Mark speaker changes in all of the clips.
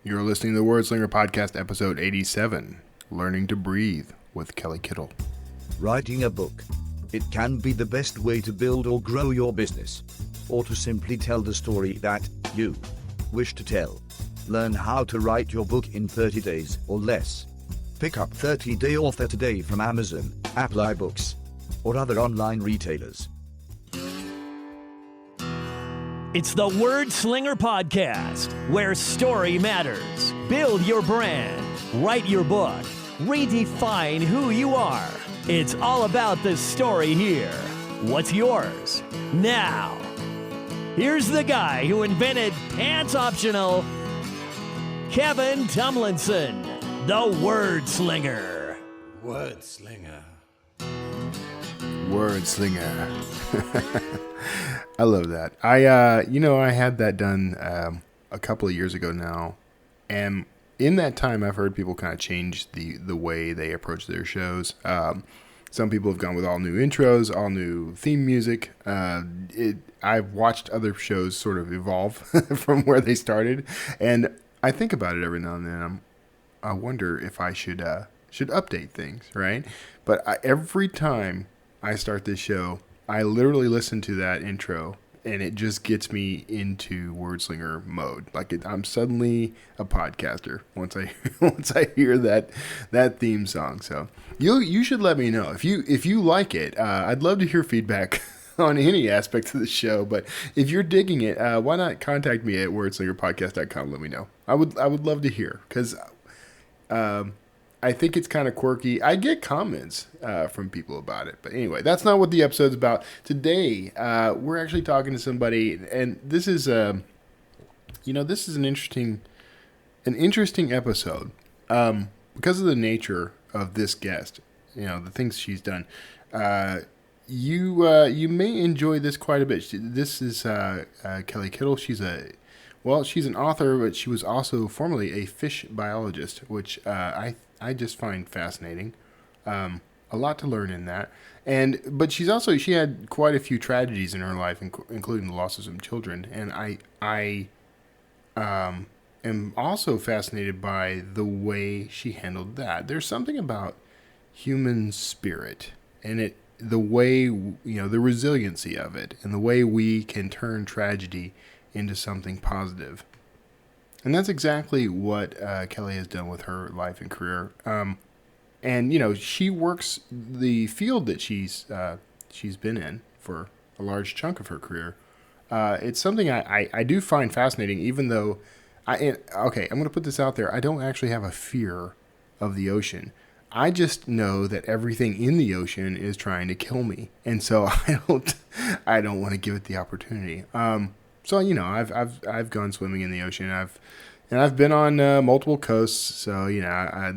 Speaker 1: You're listening to the Wordslinger Podcast, episode 87, Learning to Breathe with Kelly Kittel.
Speaker 2: Writing a book. It can be the best way to build or grow your business, or to simply tell the story that you wish to tell. Learn how to write your book in 30 days or less. Pick up 30-day Author today from Amazon, Apple iBooks, or other online retailers.
Speaker 3: It's the Wordslinger Podcast, where story matters. Build your brand, write your book, redefine who you are. It's all about the story here. What's yours? Now, here's the guy who invented pants optional, Kevin Tomlinson, the Wordslinger.
Speaker 4: Wordslinger.
Speaker 1: I love that. I had that done a couple of years ago now, and in that time, I've heard people kind of change the way they approach their shows. Some people have gone with all new intros, all new theme music. I've watched other shows sort of evolve from where they started, and I think about it every now and then. I wonder if I should update things, right? But every time I start this show, I literally listen to that intro, and it just gets me into Wordslinger mode. Like I'm suddenly a podcaster once I hear that theme song. So you should let me know if you like it. I'd love to hear feedback on any aspect of the show. But if you're digging it, why not contact me at wordslingerpodcast.com? Let me know. I would love to hear, because I think it's kind of quirky. I get comments from people about it. But anyway, that's not what the episode's about. Today, we're actually talking to somebody, and this is an interesting episode because of the nature of this guest. The things she's done. You may enjoy this quite a bit. This is Kelly Kittel. She's an author, but she was also formerly a fish biologist, which I just find fascinating. A lot to learn in that. But she had quite a few tragedies in her life, including the loss of some children. And I am also fascinated by the way she handled that. There's something about human spirit and the way, the resiliency of it, and the way we can turn tragedy into something positive. And that's exactly what Kelly has done with her life and career. And she works the field that she's been in for a large chunk of her career. It's something I do find fascinating, even though I'm going to put this out there. I don't actually have a fear of the ocean. I just know that everything in the ocean is trying to kill me, and so I don't want to give it the opportunity. So I've gone swimming in the ocean. I've been on multiple coasts. So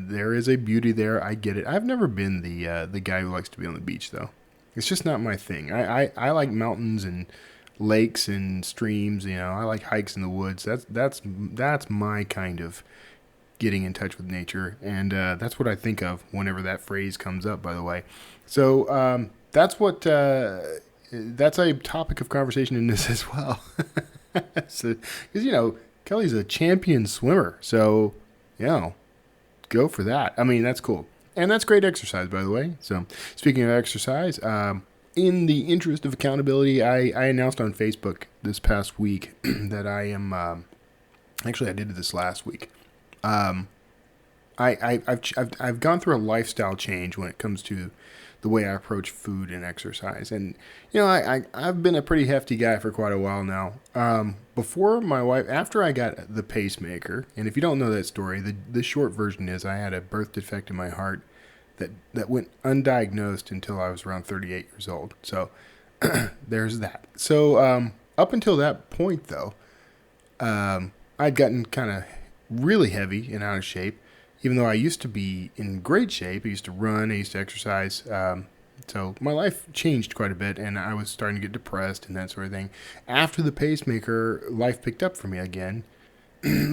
Speaker 1: there is a beauty there. I get it. I've never been the guy who likes to be on the beach, though. It's just not my thing. I like mountains and lakes and streams. I like hikes in the woods. That's my kind of getting in touch with nature, and that's what I think of whenever that phrase comes up. By the way, so that's what. That's a topic of conversation in this as well. Because, Kelly's a champion swimmer. So, go for that. I mean, that's cool. And that's great exercise, by the way. So, speaking of exercise, in the interest of accountability, I announced on Facebook this past week that I am, actually I did this last week. I've gone through a lifestyle change when it comes to the way I approach food and exercise. And, I've been a pretty hefty guy for quite a while now. Before my wife, after I got the pacemaker, and if you don't know that story, the short version is I had a birth defect in my heart that went undiagnosed until I was around 38 years old. So there's that. So up until that point, though, I'd gotten kind of really heavy and out of shape. Even though I used to be in great shape, I used to run, I used to exercise. So my life changed quite a bit, and I was starting to get depressed and that sort of thing. After the pacemaker, life picked up for me again,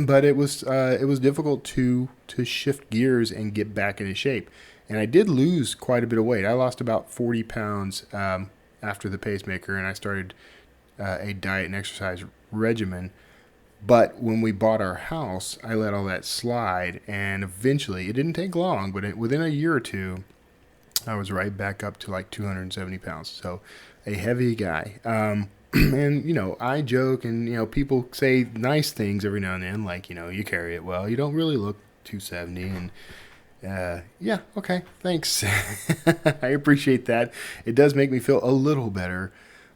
Speaker 1: but it was difficult to shift gears and get back into shape. And I did lose quite a bit of weight. I lost about 40 pounds after the pacemaker, and I started a diet and exercise regimen. But when we bought our house, I let all that slide, and eventually, it didn't take long, but within a year or two, I was right back up to like 270 pounds. So a heavy guy. And, I joke and, people say nice things every now and then, like, you carry it well. You don't really look 270. And, yeah, okay, thanks. I appreciate that. It does make me feel a little better.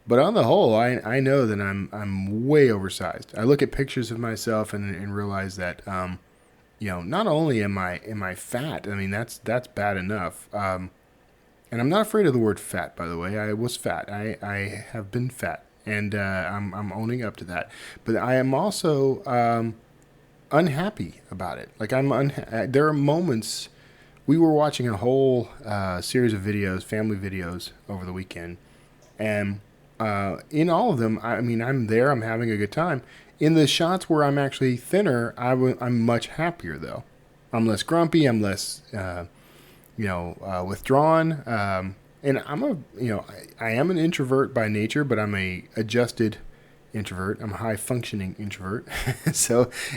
Speaker 1: But on the whole, I know that I'm way oversized. I look at pictures of myself and realize that, not only am I fat, I mean, that's bad enough. And I'm not afraid of the word fat, by the way. I was fat. I have been fat. And I'm owning up to that. But I am also unhappy about it. Like there are moments. We were watching a whole series of videos, family videos, over the weekend, and in all of them, I'm there. I'm having a good time. In the shots where I'm actually thinner, I'm much happier though. I'm less grumpy. I'm less, withdrawn. And I am an introvert by nature, but I'm a adjusted introvert. I'm a high functioning introvert.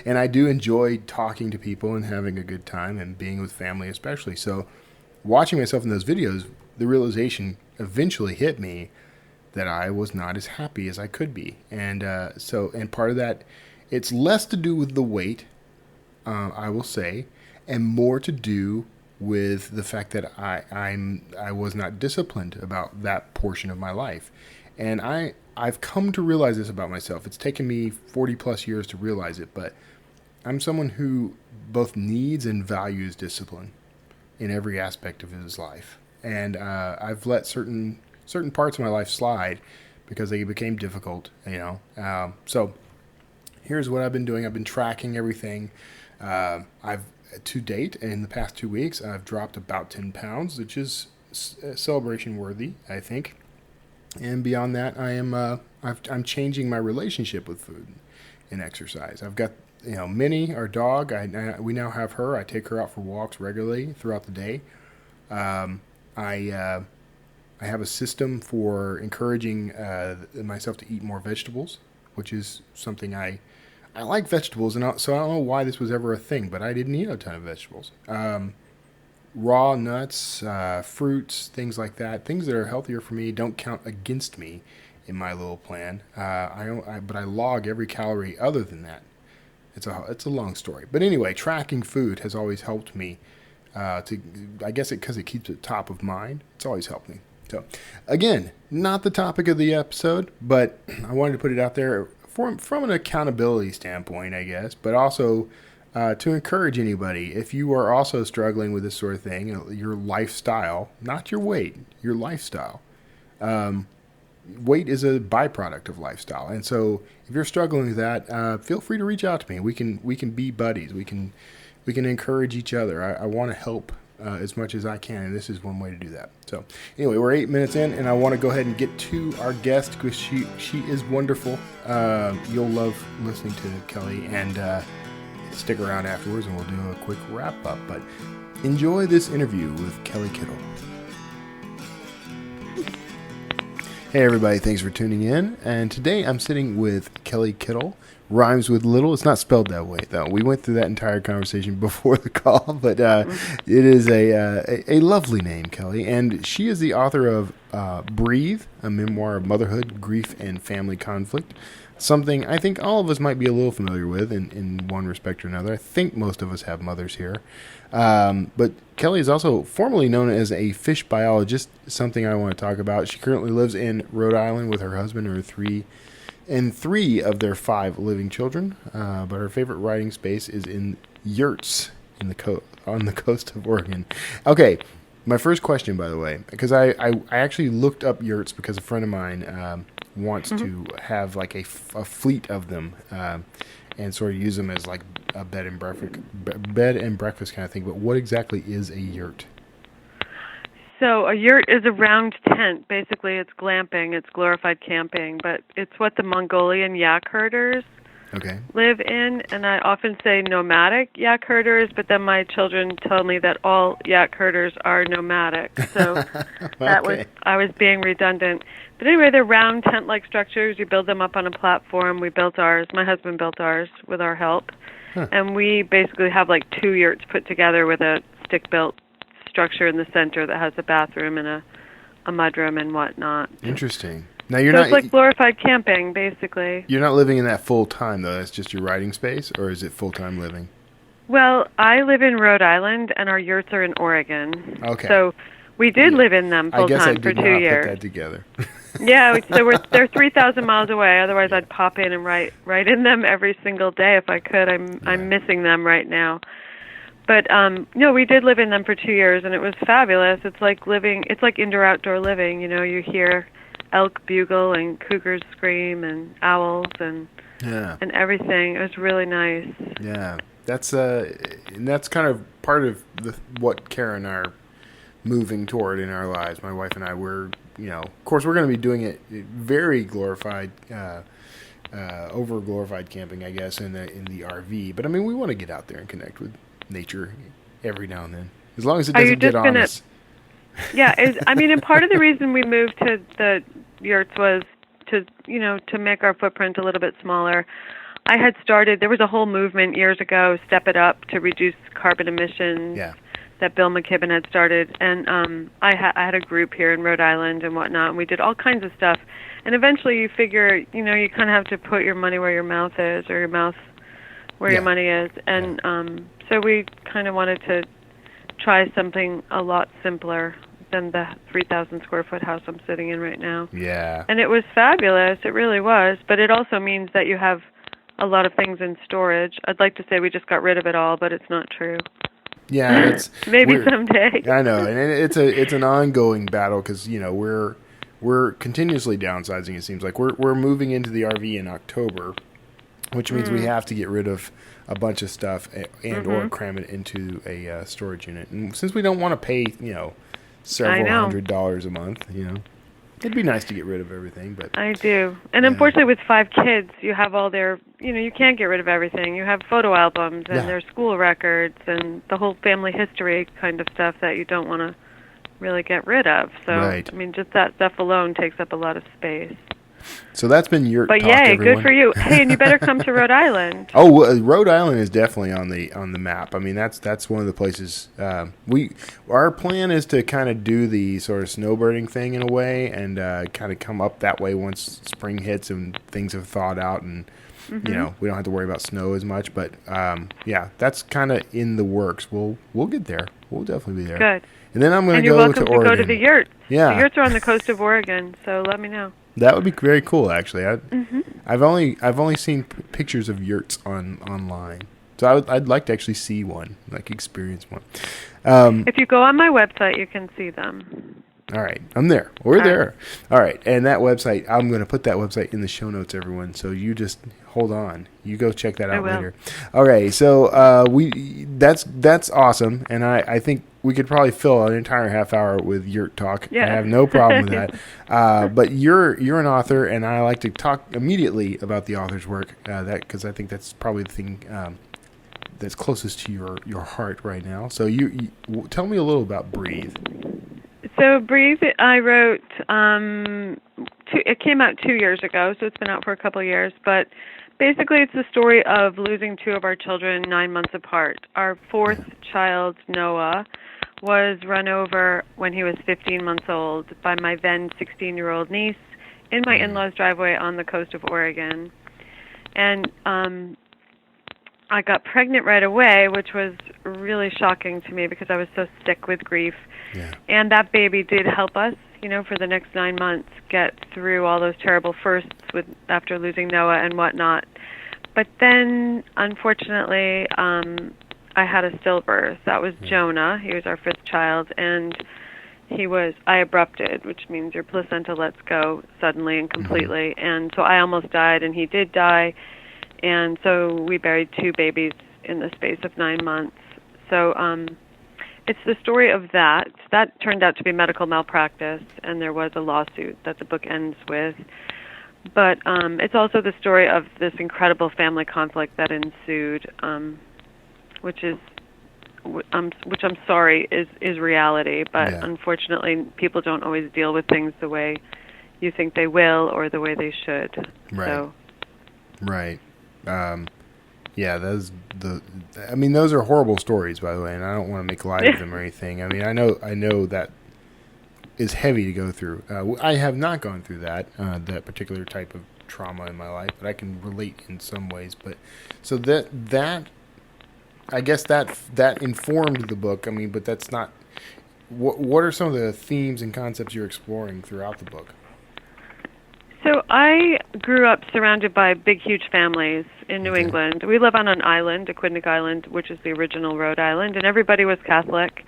Speaker 1: And I do enjoy talking to people and having a good time and being with family, especially. So watching myself in those videos, the realization eventually hit me that I was not as happy as I could be. And part of that, it's less to do with the weight, I will say, and more to do with the fact that I was not disciplined about that portion of my life. And I've come to realize this about myself. It's taken me 40 plus years to realize it, but I'm someone who both needs and values discipline in every aspect of his life. And I've let certain parts of my life slide because they became difficult, So here's what I've been doing. I've been tracking everything. To date, in the past 2 weeks, I've dropped about 10 pounds, which is celebration worthy, I think. And beyond that, I'm changing my relationship with food and exercise. I've got, Minnie, our dog. We now have her. I take her out for walks regularly throughout the day. I have a system for encouraging myself to eat more vegetables, which is something I like vegetables, so I don't know why this was ever a thing, but I didn't eat a ton of vegetables. Raw nuts, fruits, things like that, things that are healthier for me don't count against me in my little plan. But I log every calorie other than that. It's a long story. But anyway, tracking food has always helped me I guess because it keeps it top of mind. It's always helped me. So, again, not the topic of the episode, but I wanted to put it out there from an accountability standpoint, I guess, but also to encourage anybody, if you are also struggling with this sort of thing, your lifestyle, not your weight, your lifestyle. Weight is a byproduct of lifestyle, and so if you're struggling with that, feel free to reach out to me. We can be buddies. We can encourage each other. I want to help as much as I can, and this is one way to do that. So anyway, we're 8 minutes in, and I want to go ahead and get to our guest because she is wonderful. You'll love listening to Kelly, and stick around afterwards, and we'll do a quick wrap up. But enjoy this interview with Kelly Kittel. Hey everybody, thanks for tuning in. And today I'm sitting with Kelly Kittel. Rhymes with little. It's not spelled that way, though. We went through that entire conversation before the call, but it is a lovely name, Kelly. And she is the author of Breathe, a memoir of motherhood, grief, and family conflict. Something I think all of us might be a little familiar with in one respect or another. I think most of us have mothers here. But Kelly is also formerly known as a fish biologist, something I want to talk about. She currently lives in Rhode Island with her husband and three of their 5 living children. But her favorite writing space is in yurts on the coast of Oregon. Okay, my first question, by the way, because I actually looked up yurts because a friend of mine wants to have like a fleet of them and sort of use them as like a bed and breakfast kind of thing. But what exactly is a yurt?
Speaker 5: So a yurt is a round tent. Basically, it's glamping. It's glorified camping, but it's what the Mongolian yak herders
Speaker 1: Okay.
Speaker 5: live in, and I often say nomadic yak herders, but then my children tell me that all yak herders are nomadic. So
Speaker 1: Okay.
Speaker 5: I was being redundant. But anyway, they're round tent-like structures. You build them up on a platform. We built ours. My husband built ours with our help.
Speaker 1: Huh.
Speaker 5: And we basically have like 2 yurts put together with a stick-built structure in the center that has a bathroom and a mudroom and whatnot.
Speaker 1: Interesting. Now you're
Speaker 5: So
Speaker 1: not
Speaker 5: it's like glorified camping, basically.
Speaker 1: you're not living in that full time though. That's just your writing space, or is it full time living?
Speaker 5: Well, I live in Rhode Island, and our yurts are in Oregon.
Speaker 1: Okay.
Speaker 5: So we did live in them
Speaker 1: I
Speaker 5: full
Speaker 1: guess I
Speaker 5: time
Speaker 1: did
Speaker 5: for
Speaker 1: not
Speaker 5: 2
Speaker 1: put
Speaker 5: years.
Speaker 1: that together.
Speaker 5: Yeah, so they're 3,000 miles away. Otherwise, I'd pop in and write in them every single day if I could. I'm missing them right now. But no, we did live in them for 2 years, and it was fabulous. It's like indoor-outdoor living. You know, you hear elk bugle and cougars scream and owls and everything. It was really nice.
Speaker 1: Yeah, and that's kind of part of what Karen and I are moving toward in our lives. My wife and I, of course, we're going to be doing it very glorified, over glorified camping, I guess, in the RV. But I mean, we want to get out there and connect with nature every now and then, as long as it doesn't get on us.
Speaker 5: Yeah, and part of the reason we moved to the yurts was to make our footprint a little bit smaller. There was a whole movement years ago, Step It Up, to reduce carbon emissions.
Speaker 1: Yeah.
Speaker 5: That Bill McKibben had started, and I had a group here in Rhode Island and whatnot, and we did all kinds of stuff. And eventually you figure, you kind of have to put your money where your mouth is, or your mouth where your money is. And so we kind of wanted to try something a lot simpler than the 3,000 square foot house I'm sitting in right now.
Speaker 1: Yeah.
Speaker 5: And it was fabulous. It really was. But it also means that you have a lot of things in storage. I'd like to say we just got rid of it all, but it's not true.
Speaker 1: Yeah,
Speaker 5: maybe someday.
Speaker 1: I know, and it's an ongoing battle because we're continuously downsizing. It seems like we're moving into the RV in October, which means we have to get rid of a bunch of stuff and or cram it into a storage unit. And since we don't want to pay several $100s a month, it'd be nice to get rid of everything. But
Speaker 5: I do, and unfortunately, with 5 kids, you have all their you can't get rid of everything. You have photo albums and their school records and the whole family history kind of stuff that you don't want to really get rid of. So, just that stuff alone takes up a lot of space.
Speaker 1: So that's been your
Speaker 5: But
Speaker 1: talk,
Speaker 5: yay,
Speaker 1: everyone.
Speaker 5: good for you. Hey, and you better come to Rhode Island.
Speaker 1: Oh, well, Rhode Island is definitely on the map. I mean, that's one of the places our plan is to kind of do the sort of snowbirding thing in a way, and kind of come up that way once spring hits and things have thawed out, and we don't have to worry about snow as much. But that's kind of in the works. We'll get there. We'll definitely be there.
Speaker 5: Good.
Speaker 1: And then I'm going to
Speaker 5: go
Speaker 1: to Oregon.
Speaker 5: And you're welcome to go to the yurts.
Speaker 1: Yeah.
Speaker 5: The yurts are on the coast of Oregon, so let me know.
Speaker 1: That would be very cool, actually. I've only seen pictures of yurts online, so I'd like to actually see one, like experience one.
Speaker 5: If you go on my website, you can see them.
Speaker 1: All right, I'm there. We're there. All right, and that website, I'm going to put that website in the show notes, everyone. So you just hold on. You go check that out later. All right, so that's awesome, and I think we could probably fill an entire half hour with yurt talk.
Speaker 5: Yeah.
Speaker 1: I have no problem with that. But you're an author, and I like to talk immediately about the author's work, because I think that's probably the thing that's closest to your heart right now. So you tell me a little about Breathe.
Speaker 5: So Breathe, I wrote, it came out 2 years ago, so it's been out for a couple of years, but basically it's the story of losing 2 of our children 9 months apart. Our 4th child, Noah, was run over when he was 15 months old by my then 16-year-old niece in my in-laws' driveway on the coast of Oregon. And I got pregnant right away, which was really shocking to me because I was so sick with grief.
Speaker 1: Yeah.
Speaker 5: And that baby did help us, for the next 9 months, get through all those terrible firsts after losing Noah and whatnot. But then, unfortunately, I had a stillbirth. That was Jonah. He was our 5th child, and I abrupted, which means your placenta lets go suddenly and completely. And so I almost died, and he did die. And so we buried 2 babies in the space of 9 months. So it's the story of that. That turned out to be medical malpractice, and there was a lawsuit that the book ends with. But it's also the story of this incredible family conflict that ensued, which I'm sorry is reality. But unfortunately, people don't always deal with things the way you think they will or the way they should.
Speaker 1: Right.
Speaker 5: So.
Speaker 1: Right. Yeah, those are horrible stories, by the way, and I don't want to make light of them or anything. I mean, I know that is heavy to go through. I have not gone through that particular type of trauma in my life, but I can relate in some ways. But so that I guess that informed the book. I mean, but that's not. What are some of the themes and concepts you're exploring throughout the book?
Speaker 5: So I grew up surrounded by big, huge families in New England. We live on an island, Aquidneck Island, which is the original Rhode Island, and everybody was Catholic.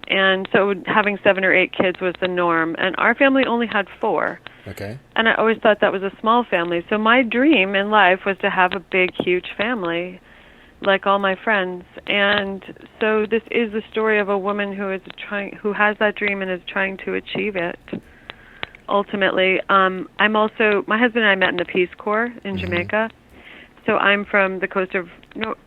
Speaker 5: And so having 7 or 8 kids was the norm. And our family only had 4.
Speaker 1: Okay.
Speaker 5: And I always thought that was a small family. So my dream in life was to have a big, huge family, like all my friends. And so this is the story of a woman who has that dream and is trying to achieve it. Ultimately, my husband and I met in the Peace Corps in Jamaica. So I'm from the coast of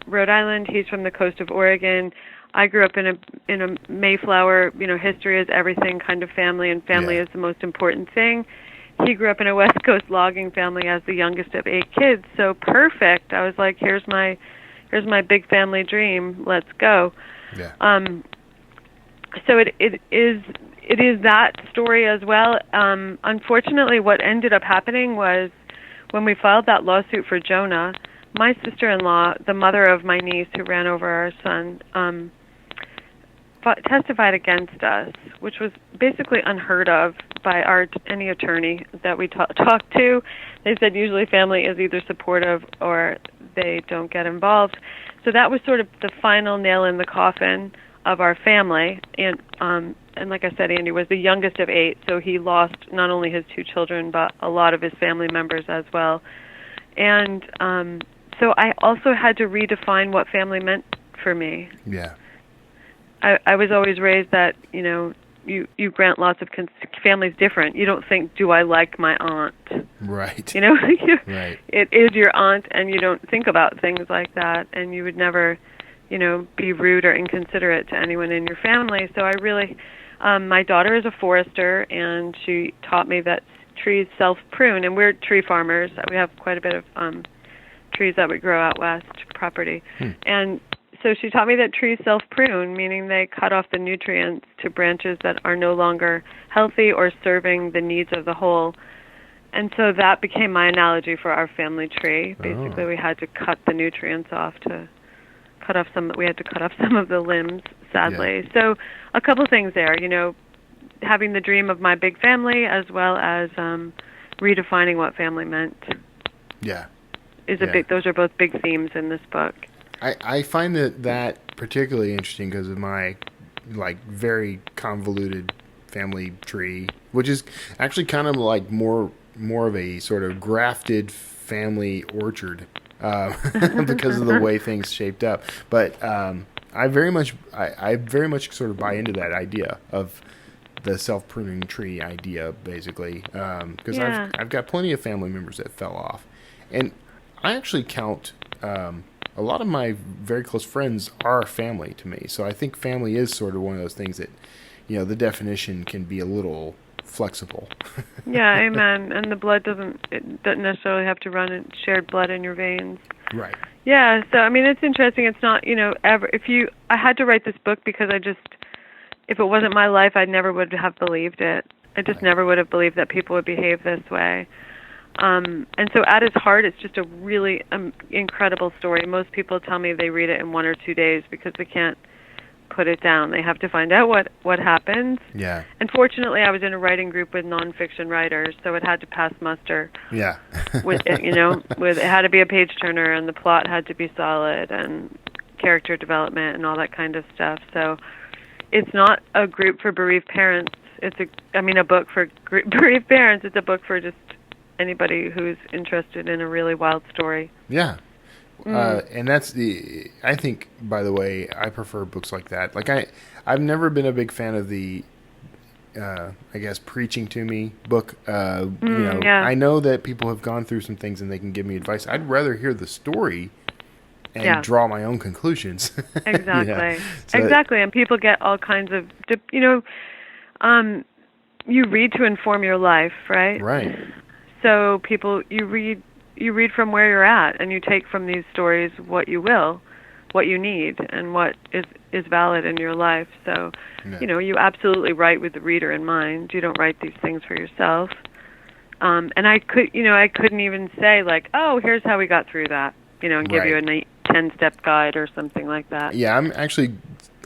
Speaker 5: Rhode Island. He's from the coast of Oregon. I grew up in a Mayflower, history is everything kind of family, and family is the most important thing. He grew up in a West Coast logging family as the youngest of 8 kids. So perfect. I was like, here's my big family dream. Let's go.
Speaker 1: Yeah.
Speaker 5: So it is that story as well. Unfortunately, what ended up happening was when we filed that lawsuit for Jonah, my sister-in-law, the mother of my niece who ran over our son, testified against us, which was basically unheard of by any attorney that we talked to. They said usually family is either supportive or they don't get involved. So that was sort of the final nail in the coffin of our family. And like I said, Andy was the youngest of 8, so he lost not only his 2 children, but a lot of his family members as well. And so I also had to redefine what family meant for me.
Speaker 1: Yeah.
Speaker 5: I was always raised that, you grant lots of families different. You don't think, do I like my aunt?
Speaker 1: Right.
Speaker 5: Right. It is your aunt, and you don't think about things like that, and you would never, be rude or inconsiderate to anyone in your family. So I really, my daughter is a forester, and she taught me that trees self-prune, and we're tree farmers. We have quite a bit of trees that we grow out west property. And so she taught me that trees self-prune, meaning they cut off the nutrients to branches that are no longer healthy or serving the needs of the whole. And so that became my analogy for our family tree. Basically, we had to cut the nutrients off we had to cut off some of the limbs, sadly. Yeah. So a couple things there, having the dream of my big family as well as redefining what family meant.
Speaker 1: Yeah.
Speaker 5: Those are both big themes in this book.
Speaker 1: I find that particularly interesting because of my very convoluted family tree, which is actually kind of like more of a sort of grafted family orchard because of the way things shaped up. But I very much sort of buy into that idea of the self-pruning tree idea, basically, because I've got plenty of family members that fell off, and I actually count. A lot of my very close friends are family to me. So I think family is sort of one of those things that, the definition can be a little flexible.
Speaker 5: Yeah, amen. And the blood doesn't necessarily have to run in shared blood in your veins.
Speaker 1: Right.
Speaker 5: Yeah, so I mean, it's interesting. It's not, I had to write this book because if it wasn't my life, I never would have believed it. I just never would have believed that people would behave this way. And so at its heart, it's just a really incredible story. Most people tell me they read it in 1 or 2 days because they can't put it down. They have to find out what happened.
Speaker 1: Yeah.
Speaker 5: And fortunately, I was in a writing group with nonfiction writers, so it had to pass muster.
Speaker 1: Yeah.
Speaker 5: It had to be a page turner, and the plot had to be solid, and character development, and all that kind of stuff. So it's not a group for bereaved parents. It's a book for bereaved parents. It's a book for just anybody who's interested in a really wild story.
Speaker 1: Yeah. And that's I think, by the way, I prefer books like that. I've never been a big fan of the I guess, preaching to me book.
Speaker 5: Yeah.
Speaker 1: I know that people have gone through some things and they can give me advice. I'd rather hear the story and draw my own conclusions.
Speaker 5: Exactly.
Speaker 1: So
Speaker 5: exactly. And people get all kinds of, you read to inform your life, right?
Speaker 1: Right.
Speaker 5: So you read from where you're at, and you take from these stories what you will, what you need, and what is valid in your life. So, you absolutely write with the reader in mind. You don't write these things for yourself. And I couldn't even say like, oh, here's how we got through that, and give you a 10-step guide or something like that.
Speaker 1: Yeah, I'm actually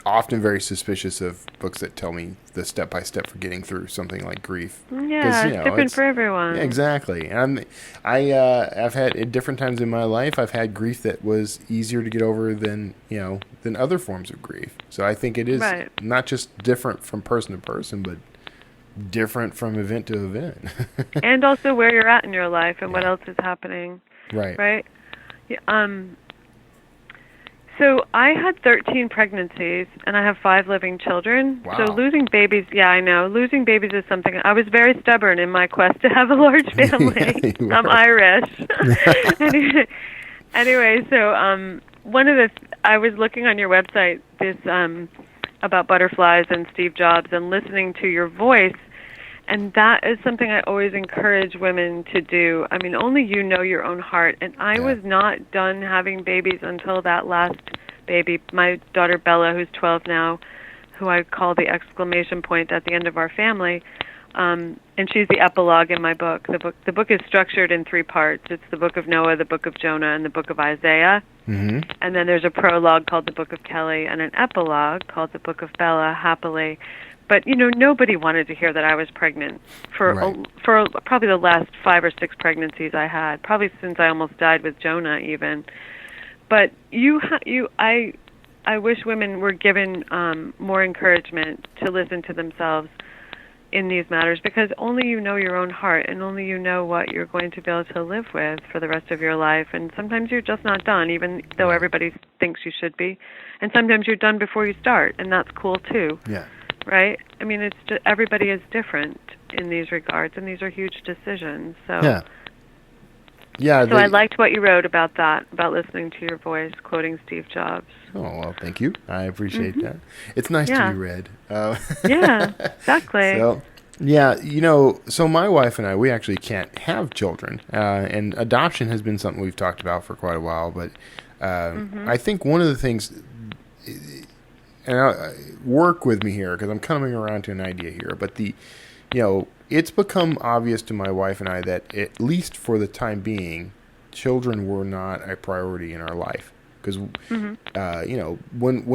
Speaker 1: often very suspicious of books that tell me the step-by-step for getting through something like grief.
Speaker 5: Yeah, it's different for everyone.
Speaker 1: Yeah, exactly. And I've had, at different times in my life, I've had grief that was easier to get over than other forms of grief. So I think it is not just different from person to person, but different from event to event.
Speaker 5: And also where you're at in your life and what else is happening.
Speaker 1: Right.
Speaker 5: Right? So I had 13 pregnancies, and I have 5 living children.
Speaker 1: Wow.
Speaker 5: So losing babies, I know. Losing babies is something. I was very stubborn in my quest to have a large family.
Speaker 1: Yeah,
Speaker 5: I'm Irish. Anyway, so I was looking on your website this about butterflies and Steve Jobs and listening to your voice. And that is something I always encourage women to do. I mean, only you know your own heart. And I was not done having babies until that last baby. My daughter Bella, who's 12 now, who I call the exclamation point at the end of our family, and she's the epilogue in my book. The book is structured in 3 parts. It's the book of Noah, the book of Jonah, and the book of Isaiah.
Speaker 1: Mm-hmm.
Speaker 5: And then there's a prologue called the book of Kelly and an epilogue called the book of Bella, happily. But, nobody wanted to hear that I was pregnant for probably the last 5 or 6 pregnancies I had, probably since I almost died with Jonah even. But I wish women were given more encouragement to listen to themselves in these matters, because only you know your own heart, and only you know what you're going to be able to live with for the rest of your life. And sometimes you're just not done, even though everybody thinks you should be. And sometimes you're done before you start, and that's cool too.
Speaker 1: Yeah.
Speaker 5: Right? I mean, it's just, everybody is different in these regards, and these are huge decisions. So, so I liked what you wrote about that, about listening to your voice, quoting Steve Jobs.
Speaker 1: Oh, well, thank you. I appreciate that. It's nice to be read.
Speaker 5: Yeah, exactly.
Speaker 1: So, so my wife and I, we actually can't have children, and adoption has been something we've talked about for quite a while, but I think one of the things... And work with me here, because I'm coming around to an idea here. But it's become obvious to my wife and I that, at least for the time being, children were not a priority in our life. Because when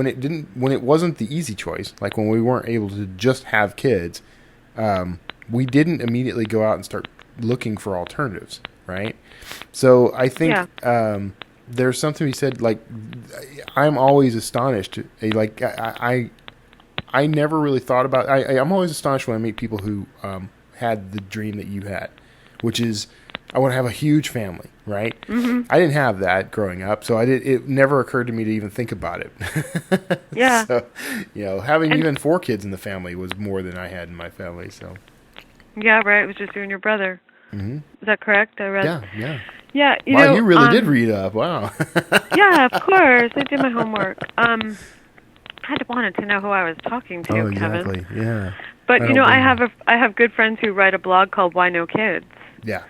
Speaker 1: it wasn't the easy choice, like when we weren't able to just have kids, we didn't immediately go out and start looking for alternatives, right? So I think. There's something we said, like, I'm always astonished. Like, I never really thought about, I'm always astonished when I meet people who had the dream that you had, which is, I want to have a huge family, right? Mm-hmm. I didn't have that growing up, so it never occurred to me to even think about it.
Speaker 5: Yeah.
Speaker 1: So, having even 4 kids in the family was more than I had in my family, so.
Speaker 5: Yeah, right. It was just you and your brother.
Speaker 1: Mm-hmm.
Speaker 5: Is that correct? I read.
Speaker 1: Yeah.
Speaker 5: Yeah,
Speaker 1: you really did read up. Wow.
Speaker 5: Yeah, of course. I did my homework. I wanted to know who I was talking to,
Speaker 1: Kevin.
Speaker 5: Exactly.
Speaker 1: Yeah.
Speaker 5: But I have good friends who write a blog called Why No Kids.
Speaker 1: Yeah.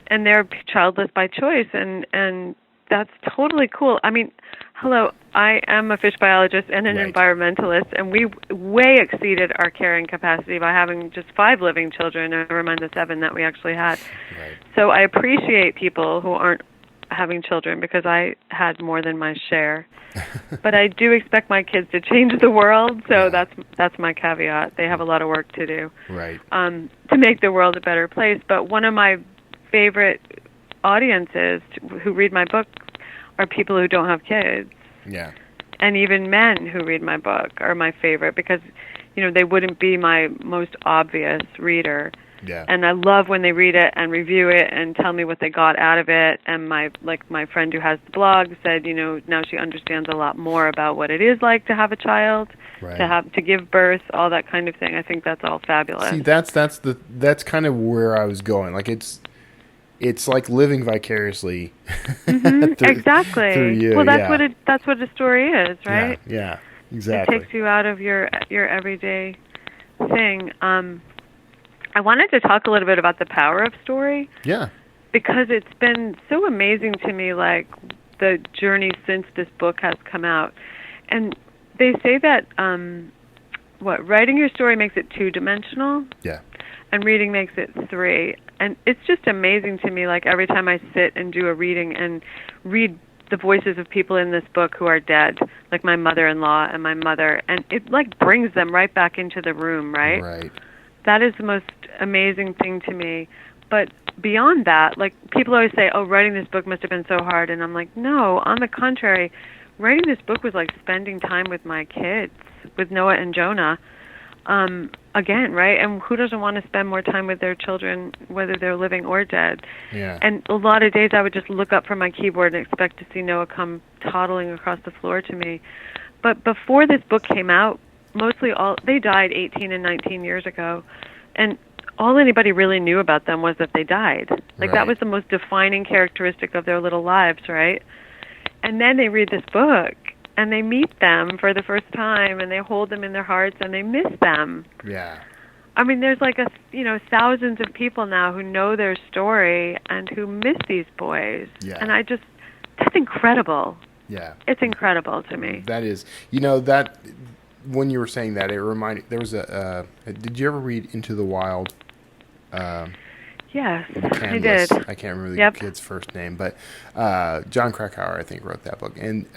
Speaker 5: And they're childless by choice, and that's totally cool. I mean, hello, I am a fish biologist and an environmentalist, and we way exceeded our carrying capacity by having just 5 living children, never mind the 7 that we actually had.
Speaker 1: Right.
Speaker 5: So I appreciate people who aren't having children, because I had more than my share. But I do expect my kids to change the world, so that's my caveat. They have a lot of work to do,
Speaker 1: right?
Speaker 5: To make the world a better place. But one of my favorite audiences who read my book are people who don't have kids.
Speaker 1: Yeah.
Speaker 5: And even men who read my book are my favorite, because, they wouldn't be my most obvious reader.
Speaker 1: Yeah.
Speaker 5: And I love when they read it and review it and tell me what they got out of it. And my friend who has the blog said, now she understands a lot more about what it is like to have a child,
Speaker 1: Right.
Speaker 5: to give birth, all that kind of thing. I think that's all fabulous.
Speaker 1: See, that's kind of where I was going. Like it's like living vicariously.
Speaker 5: Exactly.
Speaker 1: Through you.
Speaker 5: Well, that's what a story is, right?
Speaker 1: Yeah. Exactly.
Speaker 5: It takes you out of your everyday thing. I wanted to talk a little bit about the power of story.
Speaker 1: Yeah.
Speaker 5: Because it's been so amazing to me, like the journey since this book has come out. And they say that writing your story makes it 2-dimensional.
Speaker 1: Yeah.
Speaker 5: And reading makes it 3. And it's just amazing to me, like every time I sit and do a reading and read the voices of people in this book who are dead, like my mother-in-law and my mother, and it like brings them right back into the room, right?
Speaker 1: Right.
Speaker 5: That is the most amazing thing to me. But beyond that, like people always say, oh, writing this book must have been so hard. And I'm like, no, on the contrary, writing this book was like spending time with my kids, with Noah and Jonah. Again, right? And who doesn't want to spend more time with their children, whether they're living or dead?
Speaker 1: Yeah.
Speaker 5: And a lot of days I would just look up from my keyboard and expect to see Noah come toddling across the floor to me. But before this book came out, they died 18 and 19 years ago. And all anybody really knew about them was that they died. Like that was the most defining characteristic of their little lives, right? And then they read this book and they meet them for the first time and they hold them in their hearts and they miss them.
Speaker 1: Yeah.
Speaker 5: I mean, there's like thousands of people now who know their story and who miss these boys.
Speaker 1: Yeah.
Speaker 5: And that's incredible.
Speaker 1: Yeah.
Speaker 5: It's incredible to me.
Speaker 1: That is, that when you were saying that, it reminded, there was did you ever read Into the Wild?
Speaker 5: Yes, I
Speaker 1: Canvas.
Speaker 5: did.
Speaker 1: I can't remember the kid's first name, but John Krakauer, I think, wrote that book. And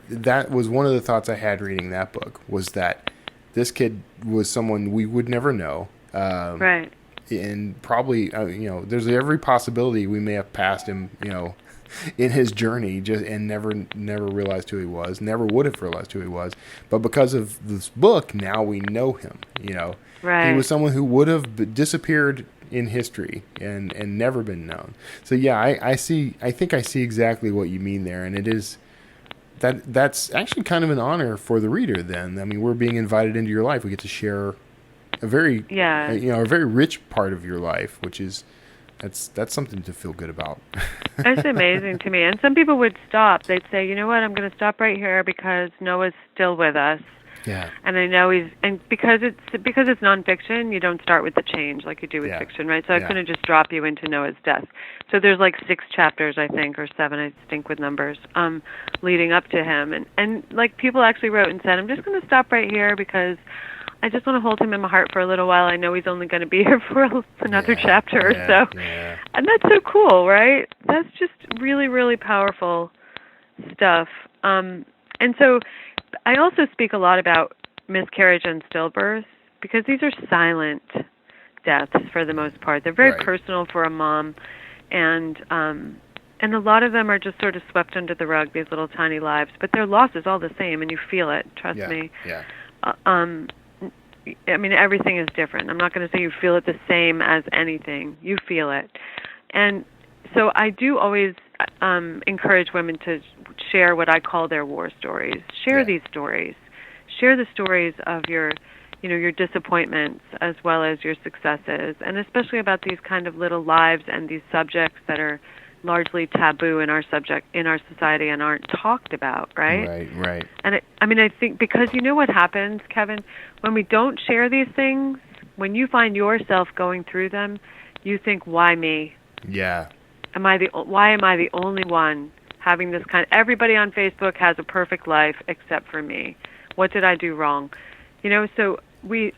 Speaker 1: that was one of the thoughts I had reading that book, was that this kid was someone we would never know.
Speaker 5: Right.
Speaker 1: And probably, there's every possibility we may have passed him, in his journey, and never realized who he was, never would have realized who he was. But because of this book, now we know him,
Speaker 5: Right.
Speaker 1: He was someone who would have disappeared in history and never been known. So yeah, I think I see exactly what you mean there, and it is that's actually kind of an honor for the reader then. I mean, we're being invited into your life. We get to share a very a very rich part of your life, which is that's something to feel good about.
Speaker 5: It's amazing to me. And some people would stop. They'd say, you know what, I'm going to stop right here because Noah's still with us.
Speaker 1: Yeah.
Speaker 5: And I know because it's nonfiction, you don't start with the change like you do with fiction, right? So I couldn't just drop you into Noah's death. So there's like 6 chapters, I think, or 7, I stink with numbers, leading up to him. And like people actually wrote and said, I'm just going to stop right here because I just want to hold him in my heart for a little while. I know he's only going to be here for another chapter or so.
Speaker 1: Yeah.
Speaker 5: And that's so cool, right? That's just really, really powerful stuff. And so I also speak a lot about miscarriage and stillbirth because these are silent deaths for the most part. They're very personal for a mom, and a lot of them are just sort of swept under the rug, these little tiny lives. But their loss is all the same, and you feel it. Trust me.
Speaker 1: Yeah.
Speaker 5: I mean, everything is different. I'm not going to say you feel it the same as anything. You feel it. And so I do always encourage women to share what I call their war stories. Share these stories. Share the stories of your disappointments as well as your successes, and especially about these kind of little lives and these subjects that are largely taboo in our society and aren't talked about, right?
Speaker 1: Right.
Speaker 5: And I think because you know what happens, Kevin, when we don't share these things, when you find yourself going through them, you think, why me?
Speaker 1: Yeah.
Speaker 5: Why am I the only one having this kind? Everybody on Facebook has a perfect life except for me. What did I do wrong? So we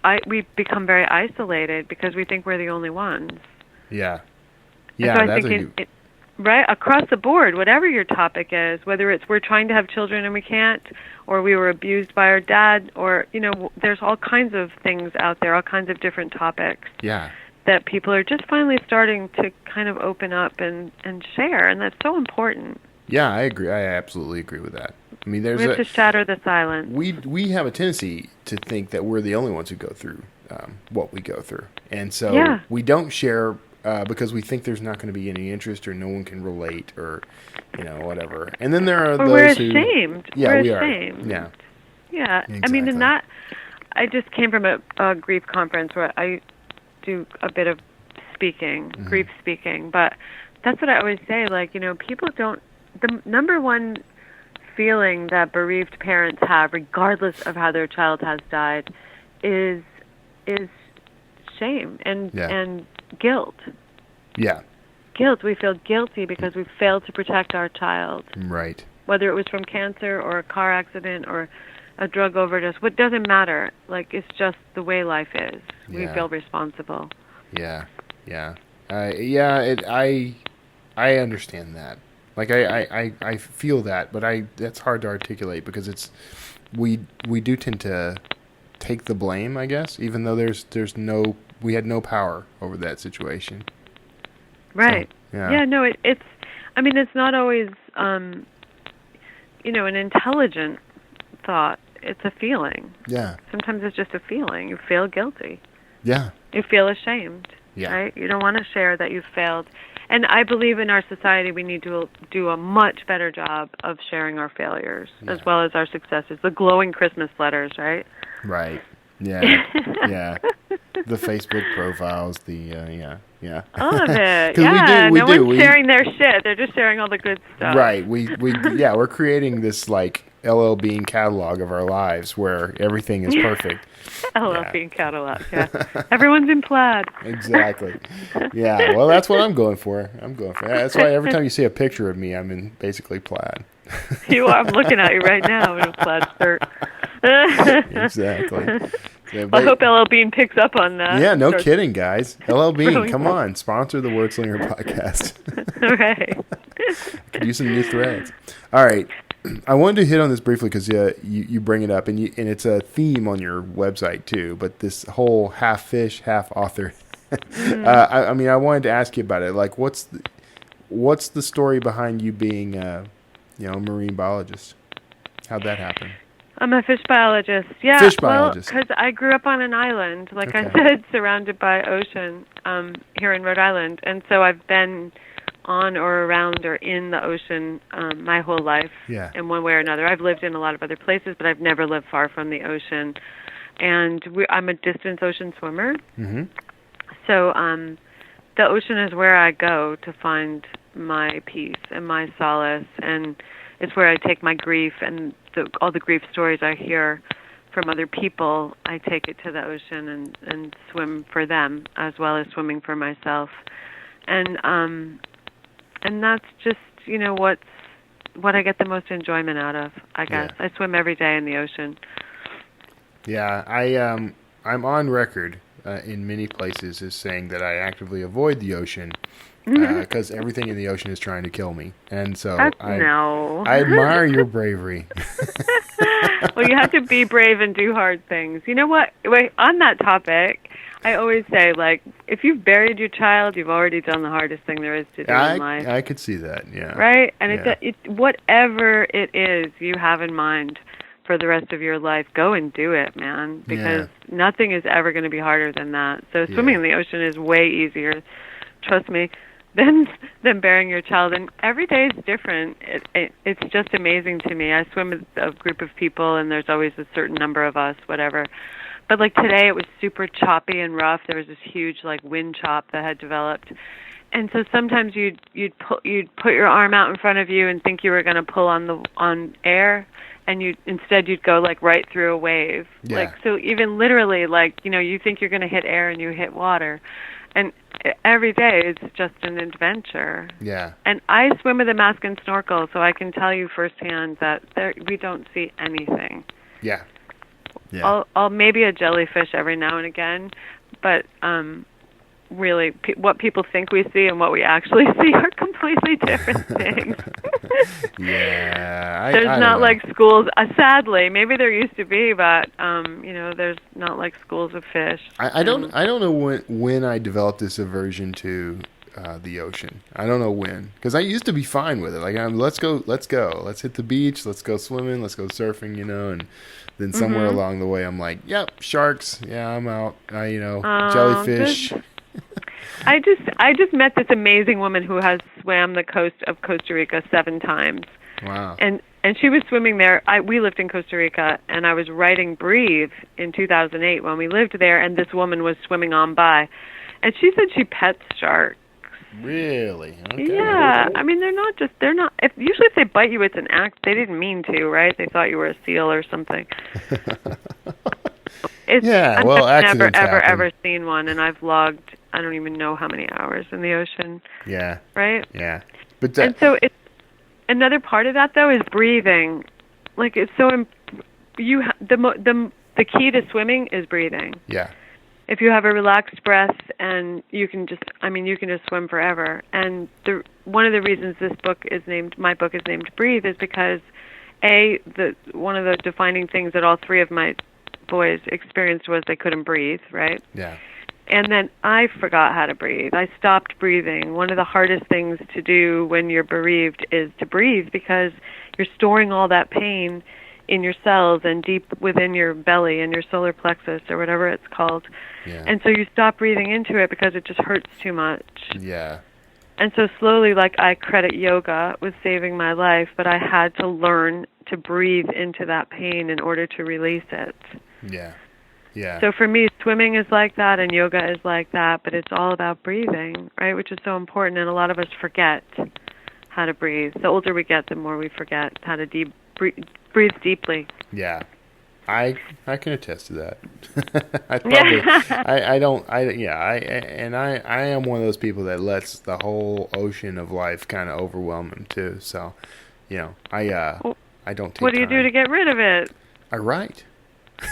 Speaker 5: become very isolated because we think we're the only ones.
Speaker 1: Yeah.
Speaker 5: Yeah. So I think right across the board, whatever your topic is, whether it's we're trying to have children and we can't, or we were abused by our dad, or there's all kinds of things out there, all kinds of different topics.
Speaker 1: Yeah.
Speaker 5: That people are just finally starting to kind of open up and share, and that's so important.
Speaker 1: Yeah, I agree. I absolutely agree with that. I mean,
Speaker 5: we have to shatter the silence.
Speaker 1: We have a tendency to think that we're the only ones who go through what we go through. And so
Speaker 5: Yeah.
Speaker 1: we don't share because we think there's not going to be any interest or no one can relate or, whatever. And then there are
Speaker 5: Or
Speaker 1: those
Speaker 5: we're
Speaker 1: who...
Speaker 5: ashamed.
Speaker 1: Yeah,
Speaker 5: we're
Speaker 1: we
Speaker 5: ashamed.
Speaker 1: are. Yeah.
Speaker 5: Yeah.
Speaker 1: Exactly.
Speaker 5: I mean, and that, I just came from a grief conference where I do a bit of speaking, grief speaking, but that's what I always say, like, people don't, the number one feeling that bereaved parents have, regardless of how their child has died, is shame and guilt.
Speaker 1: Yeah.
Speaker 5: Guilt. We feel guilty because we failed to protect our child.
Speaker 1: Right.
Speaker 5: Whether it was from cancer or a car accident or a drug overdose, what doesn't matter. Like, it's just the way life is. We
Speaker 1: Yeah.
Speaker 5: feel responsible.
Speaker 1: Yeah. Yeah. I understand that. Like I feel that, but that's hard to articulate because we do tend to take the blame, I guess, even though we had no power over that situation.
Speaker 5: Right.
Speaker 1: So, yeah.
Speaker 5: Yeah, no, it's not always an intelligent thought. It's a feeling.
Speaker 1: Yeah.
Speaker 5: Sometimes it's just a feeling. You feel guilty.
Speaker 1: Yeah.
Speaker 5: You feel ashamed.
Speaker 1: Yeah.
Speaker 5: Right? You don't want to share that you've failed. And I believe in our society we need to do a much better job of sharing our failures as well as our successes. The glowing Christmas letters, right?
Speaker 1: Right. Yeah. Yeah. The Facebook profiles, yeah.
Speaker 5: All of it.
Speaker 1: 'Cause
Speaker 5: yeah.
Speaker 1: we
Speaker 5: No
Speaker 1: do.
Speaker 5: one's sharing their shit. They're just sharing all the good stuff.
Speaker 1: Right. We're creating this like LL Bean catalog of our lives where everything is perfect.
Speaker 5: LL Bean catalog. Yeah. Everyone's in plaid.
Speaker 1: Exactly. Yeah. Well, that's what I'm going for. That's why every time you see a picture of me, I'm in basically plaid.
Speaker 5: You are. I'm looking at you right now in a plaid shirt.
Speaker 1: Exactly. Yeah,
Speaker 5: I hope LL Bean picks up on that.
Speaker 1: Yeah, no kidding, guys. LL Bean,
Speaker 5: throwing
Speaker 1: come on, sponsor the Wordslinger podcast.
Speaker 5: Right.
Speaker 1: Could use some new threads. All right, I wanted to hit on this briefly because you bring it up, and it's a theme on your website too. But this whole half fish, half author. I mean, I wanted to ask you about it. Like, what's the story behind you being, a marine biologist? How'd that happen?
Speaker 5: I'm a fish biologist. Yeah.
Speaker 1: Fish biologist.
Speaker 5: Well, because I grew up on an island, like I
Speaker 1: Okay.
Speaker 5: said, surrounded by ocean here in Rhode Island. And so I've been on or around or in the ocean my whole life in one way or another. I've lived in a lot of other places, but I've never lived far from the ocean. And I'm a distance ocean swimmer. Mm-hmm. So the ocean is where I go to find my peace and my solace, and it's where I take my grief and all the grief stories I hear from other people. I take it to the ocean and swim for them as well as swimming for myself, and that's just what I get the most enjoyment out of. I guess I swim every day in the ocean.
Speaker 1: Yeah, I'm on record in many places as saying that I actively avoid the ocean because everything in the ocean is trying to kill me, and so I admire your bravery.
Speaker 5: Well, you have to be brave and do hard things. You know what? Wait, on that topic, I always say, like, if you've buried your child, you've already done the hardest thing there is to do in life.
Speaker 1: I could see that, yeah.
Speaker 5: Right? And it whatever it is you have in mind for the rest of your life, go and do it, man, because nothing is ever going to be harder than that. So swimming in the ocean is way easier, trust me, than burying your child. And every day is different. It's just amazing to me. I swim with a group of people, and there's always a certain number of us, whatever. But like today, it was super choppy and rough. There was this huge like wind chop that had developed. And so sometimes you'd put your arm out in front of you and think you were going to pull on air, and you'd go like right through a wave.
Speaker 1: Yeah.
Speaker 5: Like, so even literally, like, you think you're going to hit air and you hit water. And every day it's just an adventure.
Speaker 1: Yeah.
Speaker 5: And I swim with a mask and snorkel, so I can tell you firsthand that we don't see anything.
Speaker 1: Yeah. Yeah.
Speaker 5: I'll maybe a jellyfish every now and again, but really, what people think we see and what we actually see are completely different things.
Speaker 1: Yeah.
Speaker 5: There's
Speaker 1: I
Speaker 5: not
Speaker 1: don't
Speaker 5: like schools. Sadly, maybe there used to be, but there's not like schools of fish.
Speaker 1: I don't know when I developed this aversion to the ocean. I don't know when, because I used to be fine with it. Like, let's go, let's hit the beach, let's go swimming, let's go surfing, and then somewhere along the way, I'm like, yep, sharks, yeah, I'm out. Jellyfish.
Speaker 5: I just met this amazing woman who has swam the coast of Costa Rica 7 times.
Speaker 1: Wow.
Speaker 5: And she was swimming there. We lived in Costa Rica, and I was writing Breathe in 2008 when we lived there, and this woman was swimming on by. And she said she pets sharks.
Speaker 1: Really? Okay.
Speaker 5: Yeah. I mean, usually if they bite you, it's an act. They didn't mean to, right? They thought you were a seal or something. I've never, ever seen one, and I've logged, I don't even know how many hours in the ocean.
Speaker 1: Yeah.
Speaker 5: Right?
Speaker 1: Yeah.
Speaker 5: And so another part of that, though, is breathing. Like, it's so, the key to swimming is breathing.
Speaker 1: Yeah.
Speaker 5: If you have a relaxed breath, and you can just swim forever. And one of the reasons my book is named Breathe is because, one of the defining things that all 3 of my boys experienced was they couldn't breathe, right?
Speaker 1: Yeah.
Speaker 5: And then I forgot how to breathe. I stopped breathing. One of the hardest things to do when you're bereaved is to breathe, because you're storing all that pain in your cells and deep within your belly and your solar plexus or whatever it's called.
Speaker 1: Yeah.
Speaker 5: And so you stop breathing into it because it just hurts too much.
Speaker 1: Yeah.
Speaker 5: And so slowly, like, I credit yoga with saving my life, but I had to learn to breathe into that pain in order to release it.
Speaker 1: Yeah. Yeah.
Speaker 5: So for me, swimming is like that and yoga is like that, but it's all about breathing, right? Which is so important, and a lot of us forget how to breathe. The older we get, the more we forget how to breathe deeply.
Speaker 1: Yeah. I can attest to that. I am one of those people that lets the whole ocean of life kind of overwhelm him too. So, I don't take
Speaker 5: What do you do to get rid of it?
Speaker 1: I write.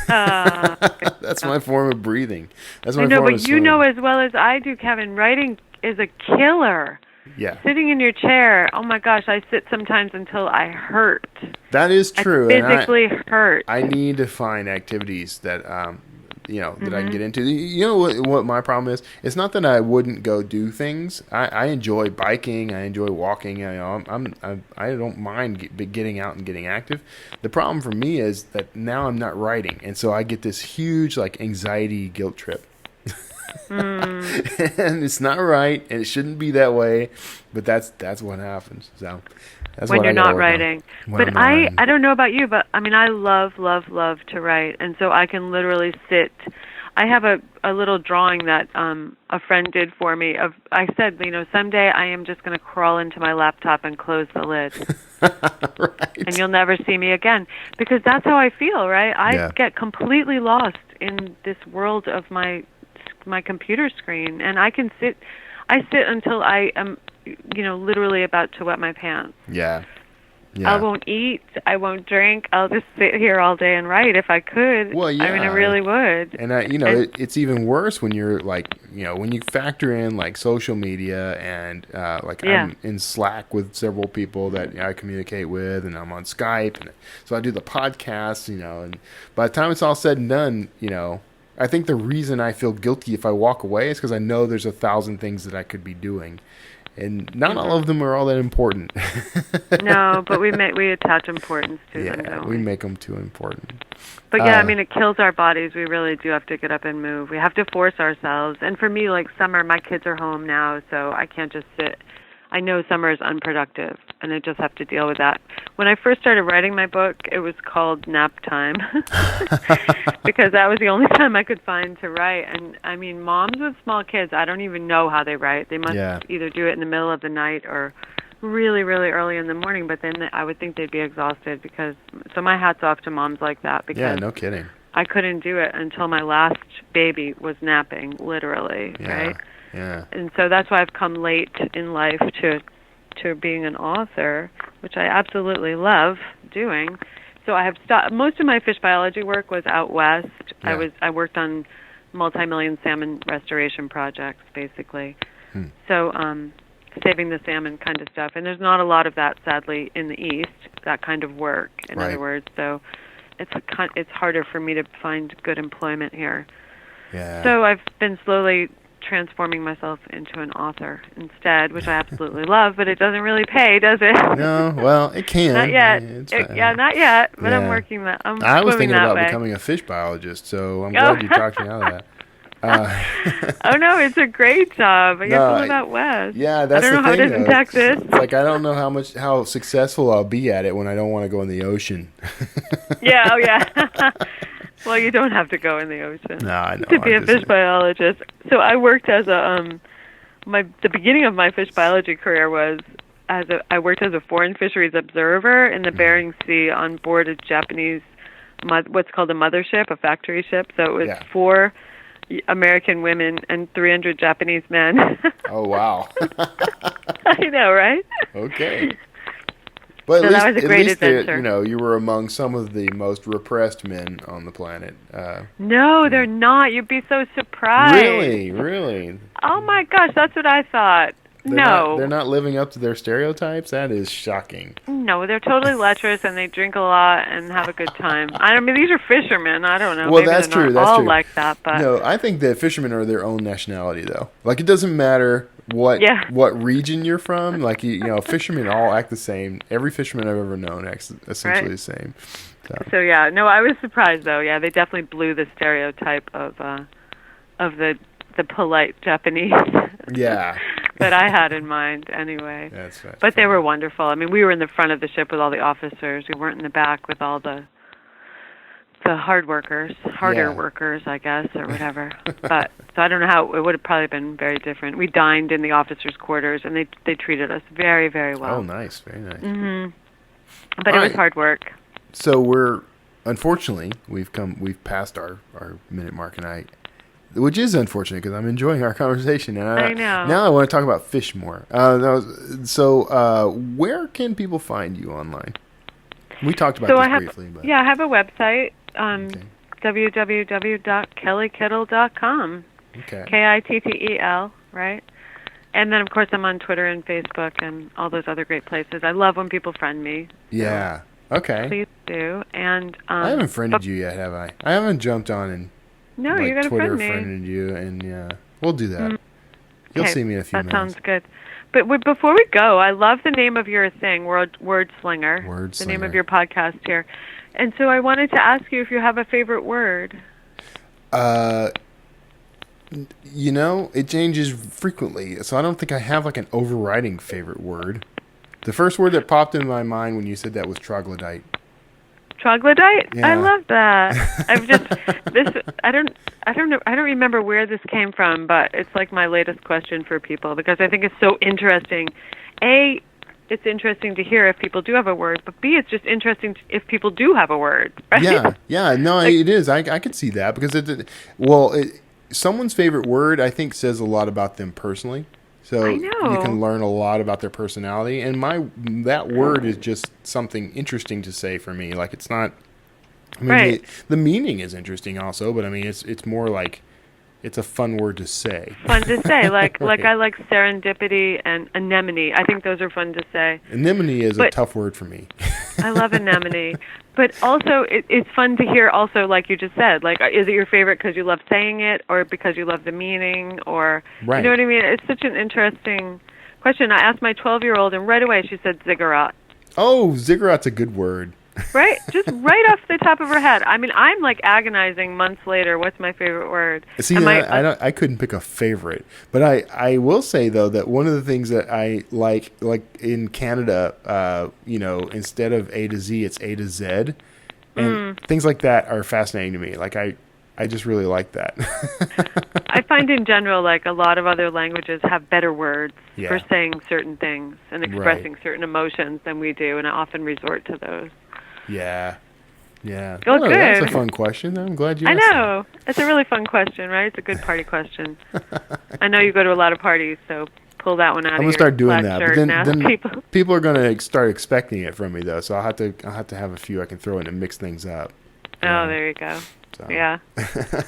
Speaker 1: That's my form of breathing. That's my form of
Speaker 5: but you
Speaker 1: swimming.
Speaker 5: know as well as I do, Kevin, writing is a killer.
Speaker 1: Yeah.
Speaker 5: Sitting in your chair, oh my gosh, I sit sometimes until I hurt.
Speaker 1: That is true.
Speaker 5: I physically hurt.
Speaker 1: I need to find activities that that I can get into. You know what my problem is? It's not that I wouldn't go do things. I enjoy biking. I enjoy walking. I don't mind getting out and getting active. The problem for me is that now I'm not writing, and so I get this huge anxiety guilt trip. And it's not right, and it shouldn't be that way, but that's what happens. So that's
Speaker 5: when
Speaker 1: what
Speaker 5: you're not writing. But I don't know about you, but I mean, I love to write, and so I can literally sit. I have a little drawing that a friend did for me. I said, someday I am just going to crawl into my laptop and close the lid.
Speaker 1: Right.
Speaker 5: And you'll never see me again, because that's how I feel, right? I get completely lost in this world of my computer screen, and I sit until I am literally about to wet my pants.
Speaker 1: Yeah.
Speaker 5: I won't eat, I won't drink, I'll just sit here all day and write if I could.
Speaker 1: Well, yeah.
Speaker 5: I mean, I really would.
Speaker 1: And it's even worse when you're when you factor in social media and I'm in Slack with several people that I communicate with, and I'm on Skype, and so I do the podcast, and by the time it's all said and done, I think the reason I feel guilty if I walk away is because I know there's 1,000 things that I could be doing, and not all of them are all that important.
Speaker 5: No, but we attach importance to them, don't we?
Speaker 1: We make them too important.
Speaker 5: But I mean, it kills our bodies. We really do have to get up and move. We have to force ourselves. And for me, summer, my kids are home now, so I can't just sit. I know summer is unproductive, and I just have to deal with that. When I first started writing my book, it was called Nap Time, because that was the only time I could find to write. And, I mean, moms with small kids, I don't even know how they write. They must either do it in the middle of the night or really, really early in the morning, but then I would think they'd be exhausted so my hat's off to moms like that, because
Speaker 1: yeah, no kidding.
Speaker 5: I couldn't do it until my last baby was napping, literally, right?
Speaker 1: Yeah.
Speaker 5: And so that's why I've come late in life to being an author, which I absolutely love doing. So I have stopped. Most of my fish biology work was out west.
Speaker 1: Yeah.
Speaker 5: I worked on multi-million salmon restoration projects, basically. So saving the salmon kind of stuff. And there's not a lot of that, sadly, in the East, that kind of work, in other words. So it's harder for me to find good employment here.
Speaker 1: Yeah.
Speaker 5: So I've been slowly transforming myself into an author instead, which I absolutely love, but it doesn't really pay, does it?
Speaker 1: No, well, it can.
Speaker 5: Not yet.
Speaker 1: Yeah,
Speaker 5: not yet, but I'm
Speaker 1: yeah.
Speaker 5: working that.
Speaker 1: I was thinking about
Speaker 5: way.
Speaker 1: becoming a fish biologist, so I'm glad you talked me out of that.
Speaker 5: Oh no, it's a great job. I guess all about Wes.
Speaker 1: Yeah, that's the thing.
Speaker 5: I don't know how it is in Texas.
Speaker 1: It's like I don't know how successful I'll be at it when I don't want to go in the ocean.
Speaker 5: Yeah, oh yeah. Well, you don't have to go in the ocean.
Speaker 1: No, I know.
Speaker 5: To be a fish biologist. So I worked as a the beginning of my fish biology career was I worked as a foreign fisheries observer in the Bering Sea on board a Japanese what's called a mothership, a factory ship. So it was 4 American women and 300 Japanese men.
Speaker 1: Oh wow.
Speaker 5: I know, right?
Speaker 1: Okay. But
Speaker 5: so that was a great adventure.
Speaker 1: You were among some of the most repressed men on the planet.
Speaker 5: No, they're not. You'd be so surprised.
Speaker 1: Really?
Speaker 5: Oh my gosh, that's what I thought.
Speaker 1: They're not living up to their stereotypes? That is shocking.
Speaker 5: No, they're totally lecherous and they drink a lot and have a good time. I mean, these are fishermen. I don't know.
Speaker 1: Well,
Speaker 5: maybe
Speaker 1: that's
Speaker 5: they're
Speaker 1: true.
Speaker 5: Not
Speaker 1: That's
Speaker 5: all
Speaker 1: true.
Speaker 5: like that, but
Speaker 1: no, I think that fishermen are their own nationality, though. Like, it doesn't matter what region you're from. Like, fishermen all act the same. Every fisherman I've ever known acts essentially the same.
Speaker 5: So yeah, no, I was surprised though. Yeah, they definitely blew the stereotype of the polite Japanese.
Speaker 1: Yeah.
Speaker 5: that I had in mind anyway.
Speaker 1: That's
Speaker 5: but they were wonderful. I mean, we were in the front of the ship with all the officers. We weren't in the back with all the harder workers, I guess, or whatever. But so I don't know how it would have probably been very different. We dined in the officers' quarters, and they treated us very, very well.
Speaker 1: Oh, nice, very nice.
Speaker 5: Mm-hmm. But it was hard work.
Speaker 1: So unfortunately, we've passed our minute mark, and which is unfortunate because I'm enjoying our conversation. And
Speaker 5: I know.
Speaker 1: Now I want to talk about fish more. Where can people find you online? We talked about this briefly. But.
Speaker 5: Yeah, I have a website, www.kellykittel.com.
Speaker 1: Okay.
Speaker 5: Kittel, right? And then, of course, I'm on Twitter and Facebook and all those other great places. I love when people friend me.
Speaker 1: Yeah. Okay.
Speaker 5: Please do. And
Speaker 1: I haven't friended you yet, have I? I haven't jumped on and
Speaker 5: no, you got to friend me.
Speaker 1: Friended you, and we'll do that. You'll see me in a few minutes.
Speaker 5: That sounds good. But before we go, I love the name of your thing, Word Slinger. The name of your podcast here. And so I wanted to ask you if you have a favorite word.
Speaker 1: It changes frequently, so I don't think I have like an overriding favorite word. The first word that popped in my mind when you said that was troglodyte.
Speaker 5: Troglodyte?
Speaker 1: Yeah.
Speaker 5: I love that. I don't remember where this came from, but it's like my latest question for people because I think it's so interesting. A, it's interesting to hear if people do have a word, but B, it's just interesting if people do have a word, right?
Speaker 1: Yeah, no, it is. I could see that because someone's favorite word, I think, says a lot about them personally. So you can learn a lot about their personality, and that word is just something interesting to say for me. Like it's not. I mean, the meaning is interesting also, but I mean, it's more like it's a fun word to say.
Speaker 5: Fun to say, like I like serendipity and anemone. I think those are fun to say.
Speaker 1: Anemone is a tough word for me.
Speaker 5: I love anemone. But also, it's fun to hear also, like you just said, like, is it your favorite because you love saying it or because you love the meaning or, you know what I mean? It's such an interesting question. I asked my 12-year-old and right away she said ziggurat.
Speaker 1: Oh, ziggurat's a good word.
Speaker 5: Right? Just right off the top of her head. I mean, I'm like agonizing months later, what's my favorite word?
Speaker 1: See, I couldn't pick a favorite. But I will say, though, that one of the things that I like in Canada, instead of A to Z, it's A to Z. And things like that are fascinating to me. Like, I just really like that.
Speaker 5: I find in general, like a lot of other languages have better words for saying certain things and expressing certain emotions than we do, and I often resort to those.
Speaker 1: Yeah.
Speaker 5: Oh, good.
Speaker 1: That's a fun question. I'm glad you asked
Speaker 5: I know. It's a really fun question, right? It's a good party question. I know you go to a lot of parties, so pull that one out.
Speaker 1: I'm gonna start doing that. But then
Speaker 5: people
Speaker 1: are gonna start expecting it from me, though. So I'll have to have a few I can throw in to mix things up.
Speaker 5: Oh, there you go.
Speaker 1: So.
Speaker 5: Yeah.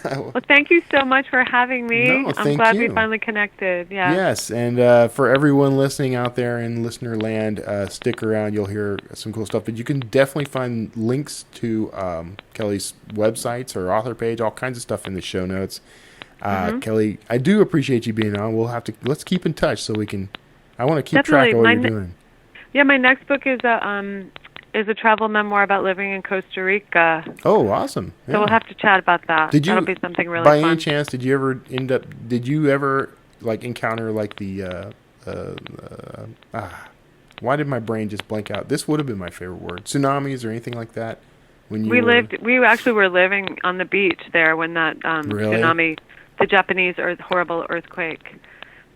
Speaker 5: Well, thank you so much for having me. I'm glad we finally connected. Yeah.
Speaker 1: Yes, and for everyone listening out there in listener land, stick around. You'll hear some cool stuff. But you can definitely find links to Kelly's websites or author page, all kinds of stuff in the show notes. Kelly, I do appreciate you being on. Let's keep in touch so we can. I want to keep track of what you're doing.
Speaker 5: Yeah, my next book is a travel memoir about living in Costa Rica.
Speaker 1: Oh, awesome! Yeah.
Speaker 5: So we'll have to chat about that. That'll be something really
Speaker 1: by
Speaker 5: fun.
Speaker 1: any chance, did you ever like encounter like the why did my brain just blank out? This would have been my favorite word. Tsunamis or anything like that?
Speaker 5: We actually were living on the beach there when that
Speaker 1: Really?
Speaker 5: tsunami, the Japanese horrible earthquake,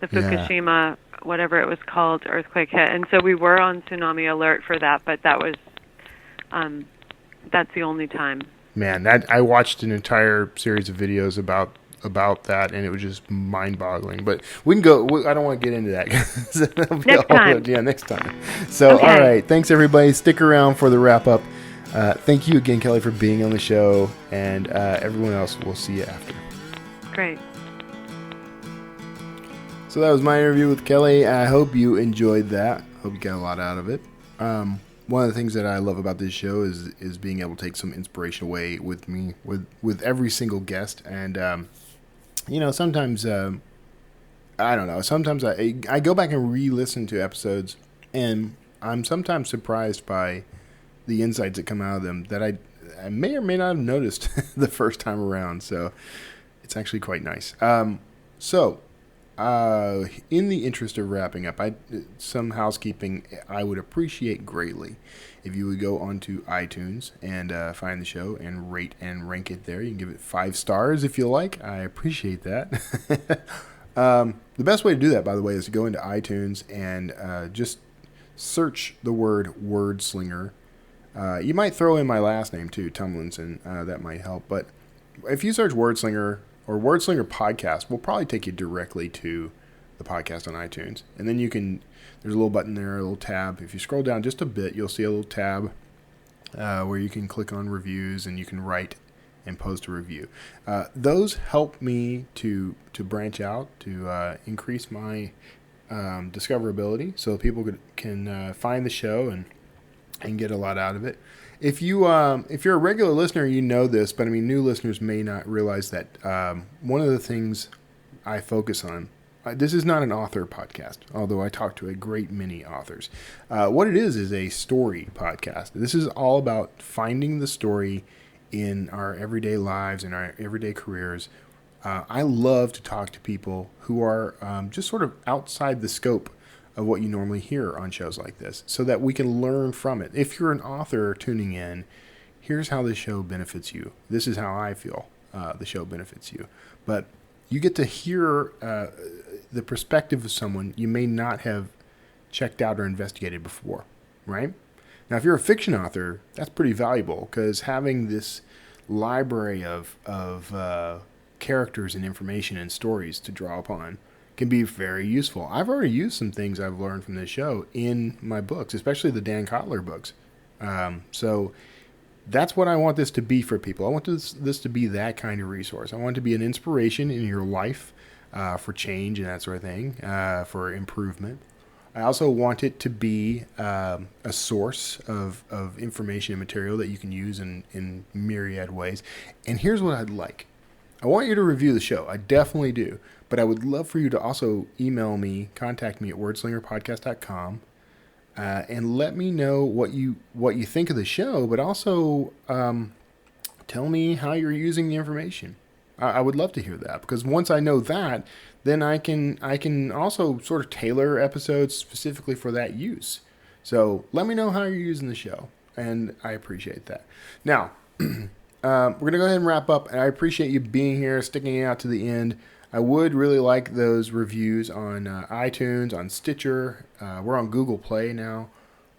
Speaker 5: the Fukushima, whatever it was called, earthquake hit. And so we were on tsunami alert for that, but that was, that's the only time.
Speaker 1: Man, I watched an entire series of videos about that, and it was just mind-boggling. But we can go. I don't want to get into that.
Speaker 5: Next time.
Speaker 1: Yeah, next time. So, All right. Thanks, everybody. Stick around for the wrap-up. Thank you again, Kelly, for being on the show, and everyone else, we'll see you after.
Speaker 5: Great.
Speaker 1: So that was my interview with Kelly. I hope you enjoyed that. Hope you got a lot out of it. One of the things that I love about this show is being able to take some inspiration away with me, with every single guest. And, sometimes, I don't know, sometimes I go back and re-listen to episodes, and I'm sometimes surprised by the insights that come out of them that I may or may not have noticed the first time around. So it's actually quite nice. In the interest of wrapping up, some housekeeping I would appreciate greatly if you would go onto iTunes and find the show and rate and rank it there. You can give it 5 stars if you like. I appreciate that. The best way to do that, by the way, is to go into iTunes and just search the word Wordslinger. You might throw in my last name too, Tumlinson. That might help. But if you search Wordslinger or Wordslinger Podcast, we'll probably take you directly to the podcast on iTunes. And then there's a little button there, a little tab. If you scroll down just a bit, you'll see a little tab where you can click on reviews and you can write and post a review. Those help me to branch out, to increase my discoverability so people can find the show and get a lot out of it. If you're a regular listener, you know this, but I mean, new listeners may not realize that one of the things I focus on, this is not an author podcast, although I talk to a great many authors. What it is a story podcast. This is all about finding the story in our everyday lives, in our everyday careers. I love to talk to people who are just sort of outside the scope of what you normally hear on shows like this, so that we can learn from it. If you're an author tuning in, here's how the show benefits you. This is how I feel the show benefits you. But you get to hear the perspective of someone you may not have checked out or investigated before, right? Now, if you're a fiction author, that's pretty valuable, because having this library of characters and information and stories to draw upon can be very useful. I've already used some things I've learned from this show in my books, especially the Dan Kotler books. So that's what I want this to be for people. I want this to be that kind of resource. I want it to be an inspiration in your life for change and that sort of thing, for improvement. I also want it to be a source of information and material that you can use in myriad ways. And here's what I'd like. I want you to review the show. I definitely do. But I would love for you to also email me, contact me at wordslingerpodcast.com, and let me know what you think of the show, but also tell me how you're using the information. I would love to hear that, because once I know that, then I can also sort of tailor episodes specifically for that use. So let me know how you're using the show, and I appreciate that. Now, we're going to go ahead and wrap up, and I appreciate you being here, sticking it out to the end. I would really like those reviews on iTunes, on Stitcher. We're on Google Play now.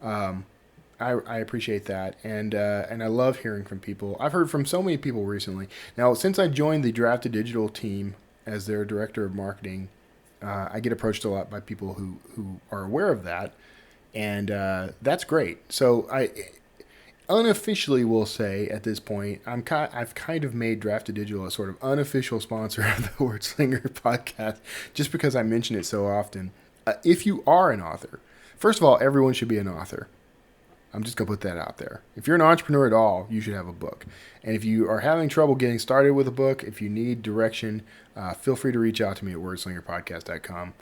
Speaker 1: I appreciate that, and I love hearing from people. I've heard from so many people recently. Now, since I joined the Drafted Digital team as their director of marketing, I get approached a lot by people who are aware of that, and that's great. So I unofficially will say at this point, I've kind of made Drafted Digital a sort of unofficial sponsor of the Wordslinger podcast, just because I mention it so often. If you are an author, first of all, everyone should be an author. I'm just going to put that out there. If you're an entrepreneur at all, you should have a book. And if you are having trouble getting started with a book, if you need direction, feel free to reach out to me at wordslingerpodcast.com.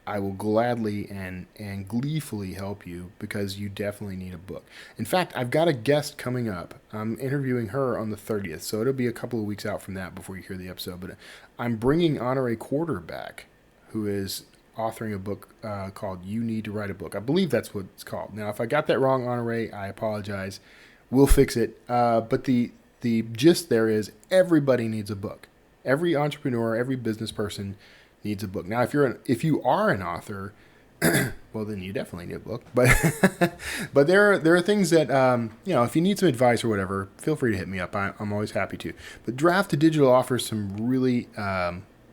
Speaker 1: I will gladly and gleefully help you because you definitely need a book. In fact, I've got a guest coming up. I'm interviewing her on the 30th, so it'll be a couple of weeks out from that before you hear the episode. But I'm bringing Honore Quarter back, who is authoring a book called You Need to Write a Book. I believe that's what it's called. Now, if I got that wrong, Honore, I apologize. We'll fix it. But the gist there is everybody needs a book. Every entrepreneur, every business person needs a book. Now, if you are an author, well, then you definitely need a book. But there are things that if you need some advice or whatever, feel free to hit me up. I'm always happy to. But Draft to Digital offers some really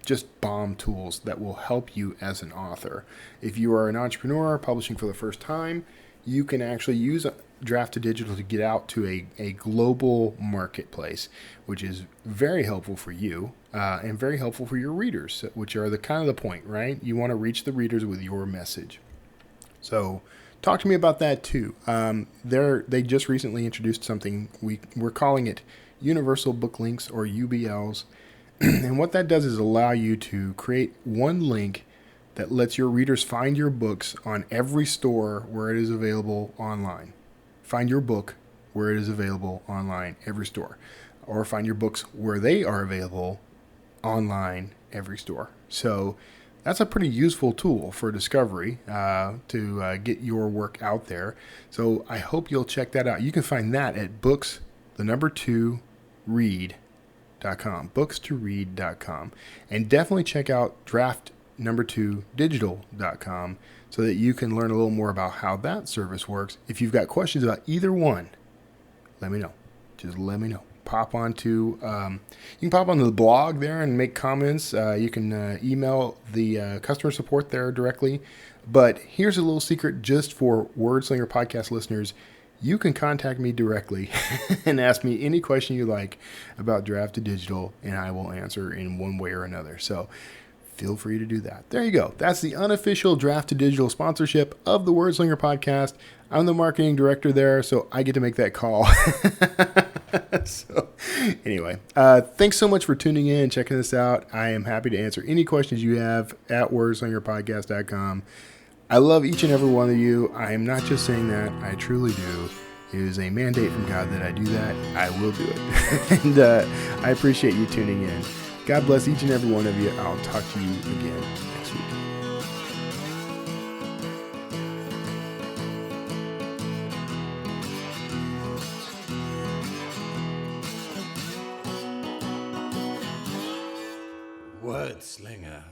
Speaker 1: just bomb tools that will help you as an author. If you are an entrepreneur publishing for the first time, you can actually use Draft to Digital to get out to a global marketplace, which is very helpful for you and very helpful for your readers, which are the kind of the point, right? You want to reach the readers with your message. So talk to me about that too. They just recently introduced something we're calling it Universal Book Links, or UBLs. And what that does is allow you to create one link that lets your readers find your books on every store where it is available online. Find your book where it is available online, every store. Or find your books where they are available online, every store. So that's a pretty useful tool for discovery to get your work out there. So I hope you'll check that out. You can find that at books2read.com, books2read.com. And definitely check out draft2digital.com so that you can learn a little more about how that service works. If you've got questions about either one, let me know. Just let me know. Pop onto, you can pop onto the blog there and make comments. You can email the customer support there directly. But here's a little secret just for Wordslinger podcast listeners. You can contact me directly and ask me any question you like about Draft to Digital, and I will answer in one way or another. So feel free to do that. There you go. That's the unofficial Draft to Digital sponsorship of the Wordslinger podcast. I'm the marketing director there, so I get to make that call. So anyway, thanks so much for tuning in and checking this out. I am happy to answer any questions you have at wordslingerpodcast.com. I love each and every one of you. I am not just saying that. I truly do. It is a mandate from God that I do that. I will do it. And I appreciate you tuning in. God bless each and every one of you. I'll talk to you again next week.
Speaker 4: Wordslinger.